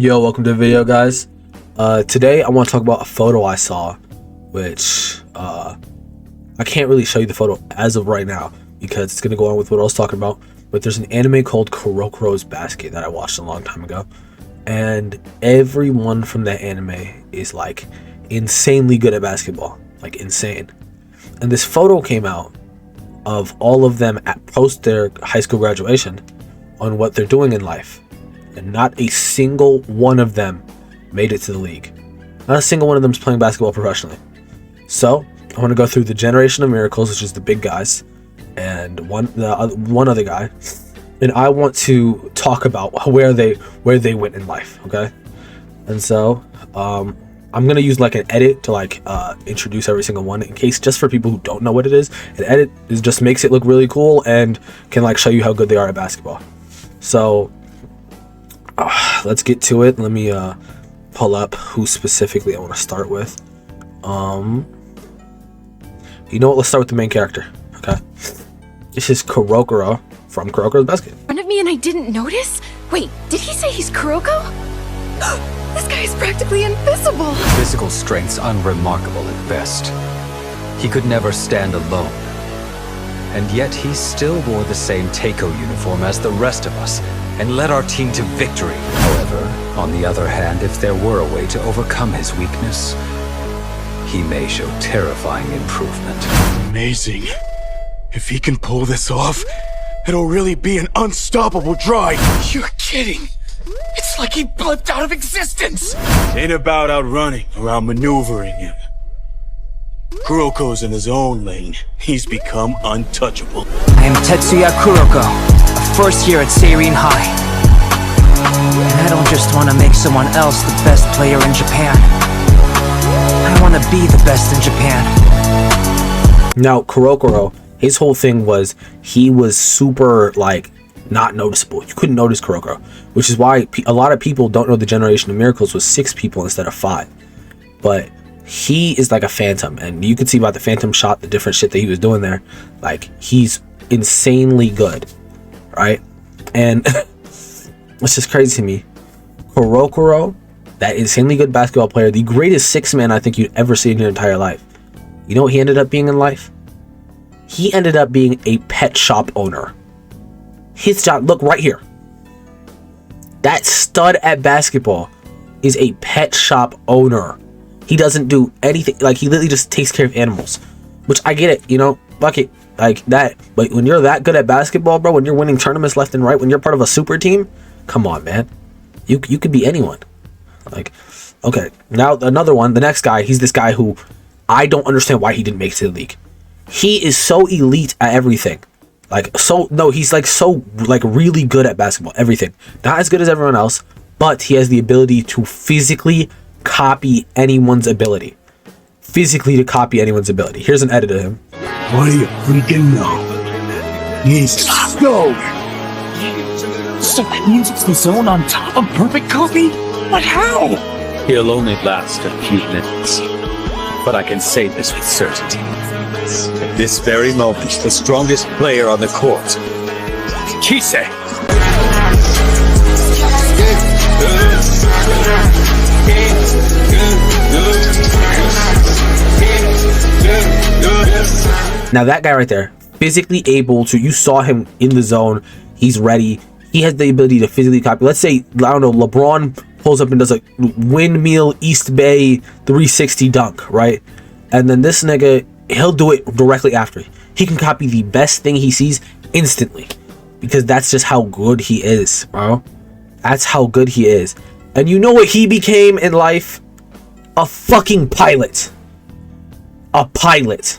Yo, welcome to the video, guys. Today I want to talk about a photo I saw, which I can't really show you the photo as of right now because it's going to go on with what I was talking about, but there's an anime called Kurokoro's Basket that I watched a long time ago, and everyone from that anime is like insanely good at basketball, like insane. And this photo came out of all of them at post their high school graduation on what they're doing in life. And not a single one of them made it to the league. Not a single one of them is playing basketball professionally. So I want to go through the Generation of Miracles, which is the big guys, and one other guy, and I want to talk about where they went in life. Okay, and so I'm gonna use like an edit to like introduce every single one in case, just for people who don't know what it is. An edit just makes it look really cool and can like show you how good they are at basketball. So let's get to it. Let me pull up who specifically I want to start with. You know what? Let's start with the main character. Okay, this is Kurokuro from Kurokoro's Basket. In front of me and I didn't notice? Wait, did he say he's Kuroko? This guy is practically invisible. Physical strength's unremarkable at best. He could never stand alone. And yet he still wore the same Teiko uniform as the rest of us and led our team to victory. However, on the other hand, if there were a way to overcome his weakness, he may show terrifying improvement. Amazing. If he can pull this off, it'll really be an unstoppable drive. You're kidding. It's like he blipped out of existence. Ain't about outrunning or outmaneuvering him. Kuroko's in his own lane. He's become untouchable. I am Tetsuya Kuroko, a first year at Seirin High. And I don't just want to make someone else the best player in Japan. I want to be the best in Japan. Now, Kurokoro, his whole thing was he was super like not noticeable. You couldn't notice Kurokoro, which is why a lot of people don't know the Generation of Miracles was 6 people instead of 5. But he is like a phantom, and you could see by the phantom shot, the different shit that he was doing there. Like, he's insanely good, right? And it's just crazy to me. Kurokoro, that insanely good basketball player, the greatest 6-man I think you'd ever see in your entire life. You know what he ended up being in life? He ended up being a pet shop owner. His job, look right here. That stud at basketball is a pet shop owner. He doesn't do anything, like he literally just takes care of animals, which I get it, you know, fuck it, like that. But when you're that good at basketball, bro, when you're winning tournaments left and right, when you're part of a super team, come on, man, you could be anyone. Like, okay, now another one, the next guy, he's this guy who I don't understand why he didn't make it to the league. He is so elite at everything, like he's like so like really good at basketball, everything. Not as good as everyone else, but he has the ability to physically copy anyone's ability. Here's an edit of him. What do you freaking know? He's so. So that means it's the zone on top of perfect copy? But how? He'll only last a few minutes. But I can say this with certainty. At this very moment, the strongest player on the court, Kise. Now that guy right there, physically able to, you saw him in the zone, he's ready, he has the ability to physically copy. Let's say, I don't know, LeBron pulls up and does a windmill East Bay 360 dunk, right? And then this nigga, he'll do it directly after. He can copy the best thing he sees instantly, because that's just how good he is, bro. That's how good he is. And you know what he became in life? A fucking pilot. A pilot.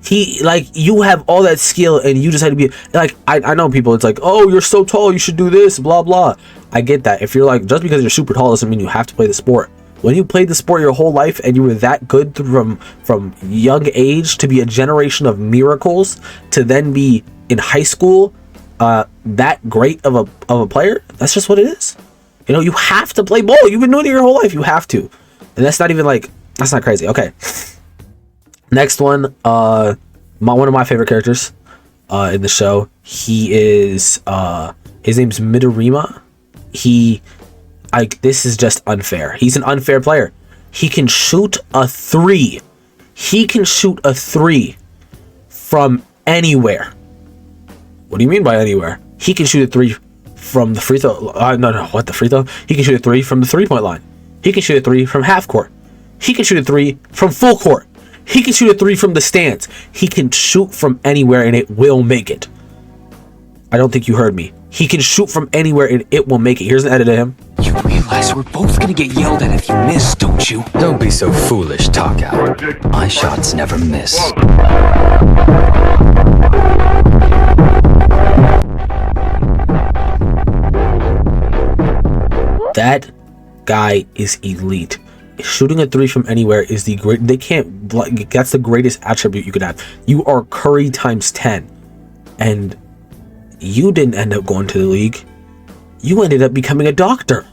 He, like, you have all that skill and you just had to be like, I know people, it's like, oh, you're so tall, you should do this, blah blah. I get that. If you're like, just because you're super tall doesn't mean you have to play the sport. When you played the sport your whole life and you were that good from young age to be a generation of miracles, to then be in high school that great of a player, that's just what it is. You know, you have to play ball. You've been doing it your whole life. You have to. And that's not even like, that's not crazy. Okay. Next one, one of my favorite characters in the show. He is his name's Midorima. He this is just unfair. He's an unfair player. He can shoot a 3. He can shoot a 3 from anywhere. What do you mean by anywhere? He can shoot a 3 from the free throw. What, the free throw? He can shoot a 3 from the 3-point line. He can shoot a 3 from half court. He can shoot a 3 from full court. He can shoot a 3 from the stands. He can shoot from anywhere and it will make it. I don't think you heard me. He can shoot from anywhere and it will make it. Here's an edit of him. You realize we're both gonna get yelled at if you miss, don't you? Don't be so foolish, Taka. My shots never miss. That guy is elite. Shooting a 3 from anywhere is the great. They can't. That's the greatest attribute you could have. You are Curry times 10, and you didn't end up going to the league. You ended up becoming a doctor.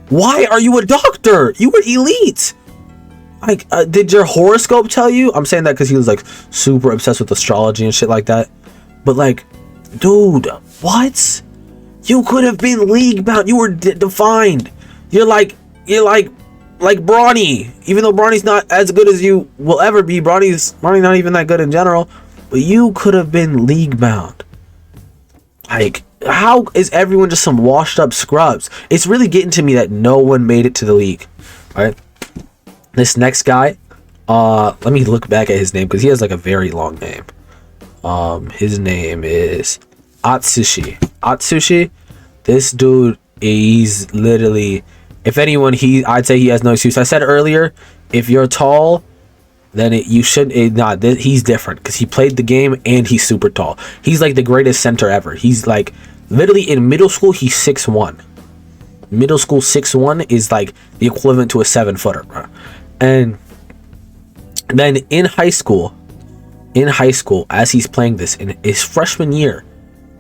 Why are you a doctor? You were elite. Like, did your horoscope tell you? I'm saying that because he was like super obsessed with astrology and shit like that. But like, dude, what? You could have been league bound. You were defined. You're like Bronny. Even though Bronny's not as good as you will ever be. Bronny's not even that good in general. But you could have been league bound. Like, how is everyone just some washed up scrubs? It's really getting to me that no one made it to the league. Alright. This next guy, let me look back at his name because he has like a very long name. His name is Atsushi. Atsushi, this dude, he's literally, if anyone, I'd say he has no excuse. I said earlier, if you're tall, then you should not. He's different because he played the game and he's super tall. He's like the greatest center ever. He's like literally in middle school. He's 6'1". Middle school 6'1" is like the equivalent to a 7-footer, bro. And then in high school, as he's playing this in his freshman year,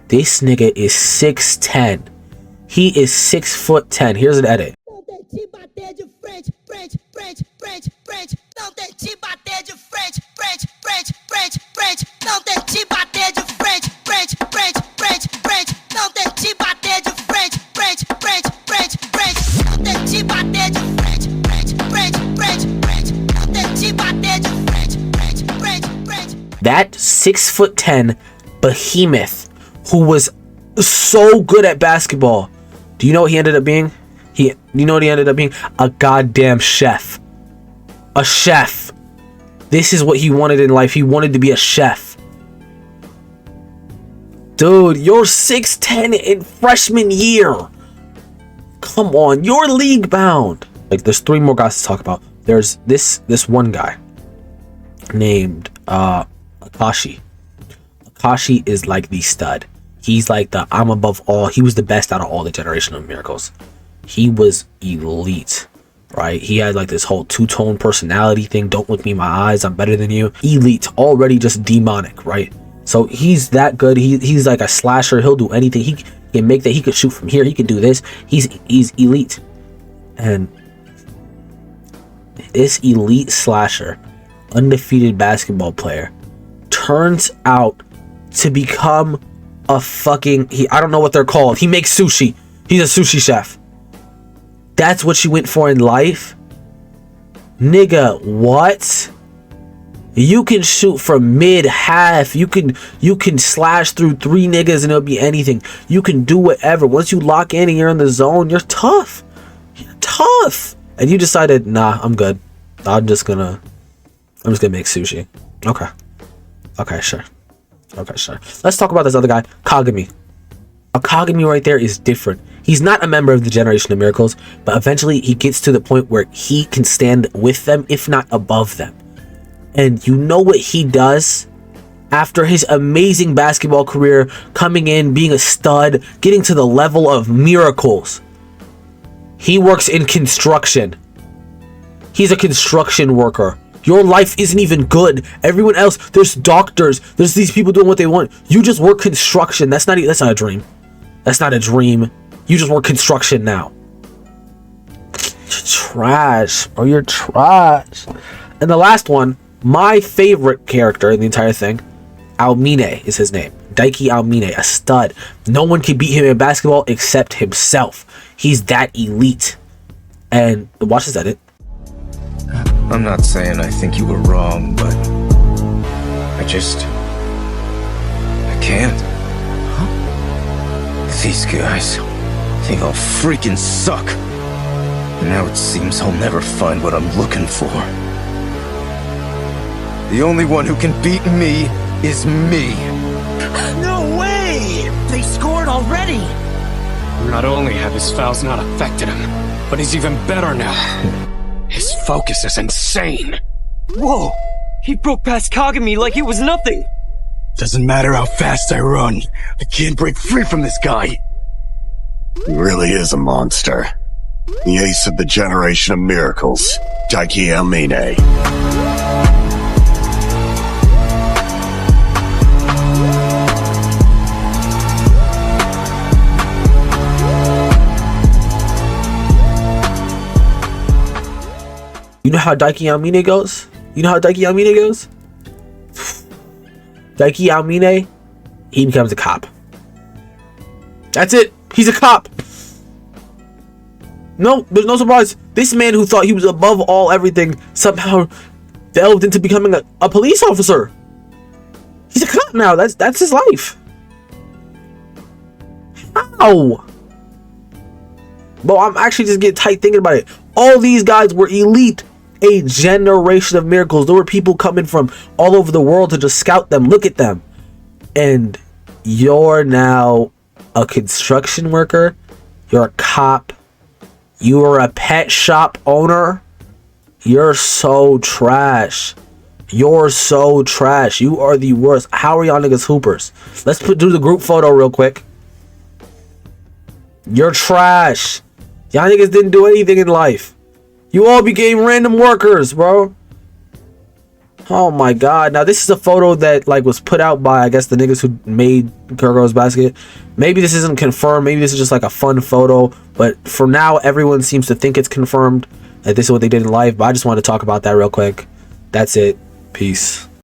this nigga is 6'10". He is 6'10". Here's an edit. That 6'10" behemoth who was so good at basketball. Do you know what he ended up being? You know what he ended up being? A goddamn chef. A chef. This is what he wanted in life. He wanted to be a chef. Dude, you're 6'10" in freshman year. Come on, you're league bound. Like, there's 3 more guys to talk about. There's this one guy named Akashi. Akashi is like the stud. He's like the I'm above all. He was the best out of all the Generation of Miracles. He was elite, right? He had like this whole two-tone personality thing. Don't look me in my eyes. I'm better than you. Elite, already just demonic, right? So he's that good. He's like a slasher. He'll do anything. He can make that. He could shoot from here. He could do this. He's elite. And this elite slasher, undefeated basketball player, turns out to become a fucking, I don't know what they're called. He makes sushi. He's a sushi chef. That's what you went for in life? Nigga, what? You can shoot from mid-half. You can slash through 3 niggas and it'll be anything. You can do whatever. Once you lock in and you're in the zone, you're tough. You're tough. And you decided, nah, I'm good. I'm just gonna make sushi. Okay, sure. Let's talk about this other guy, Kagami. A Kagami right there is different. He's not a member of the Generation of Miracles, but eventually he gets to the point where he can stand with them, if not above them. And you know what he does? After his amazing basketball career, coming in, being a stud, getting to the level of miracles, he works in construction. He's a construction worker. Your life isn't even good. Everyone else, there's doctors, there's these people doing what they want. You just work construction. That's not a dream. That's not a dream. You just work construction now. You're trash, bro. You're trash. And the last one, my favorite character in the entire thing, Aomine is his name. Daiki Aomine, a stud. No one can beat him in basketball except himself. He's that elite. And watch this edit. I'm not saying I think you were wrong, but I can't. Huh? These guys, they all freaking suck. Now it seems I'll never find what I'm looking for. The only one who can beat me is me. No way! They scored already! Not only have his fouls not affected him, but he's even better now. His focus is insane. Whoa! He broke past Kagami like it was nothing! Doesn't matter how fast I run, I can't break free from this guy. He really is a monster. The ace of the generation of miracles, Daiki Aomine. You know how Daiki Aomine goes? You know how Daiki Aomine goes? Daiki Aomine, he becomes a cop. That's it. He's a cop. No, there's no surprise. This man who thought he was above all everything somehow delved into becoming a police officer. He's a cop now. That's his life. How? Well, I'm actually just getting tight thinking about it. All these guys were elite. A generation of miracles. There were people coming from all over the world to just scout them. Look at them. And you're now a construction worker. You're a cop. You are a pet shop owner. You're so trash. You're so trash. You are the worst. How are y'all niggas hoopers? Let's do the group photo real quick. You're trash. Y'all niggas didn't do anything in life. You all became random workers, bro. Oh my god. Now this is a photo that like was put out by, I guess, the niggas who made Kuroko's basket. Maybe this isn't confirmed. Maybe this is just like a fun photo. But for now, everyone seems to think it's confirmed that this is what they did in life. But I just wanted to talk about that real quick. That's it. Peace.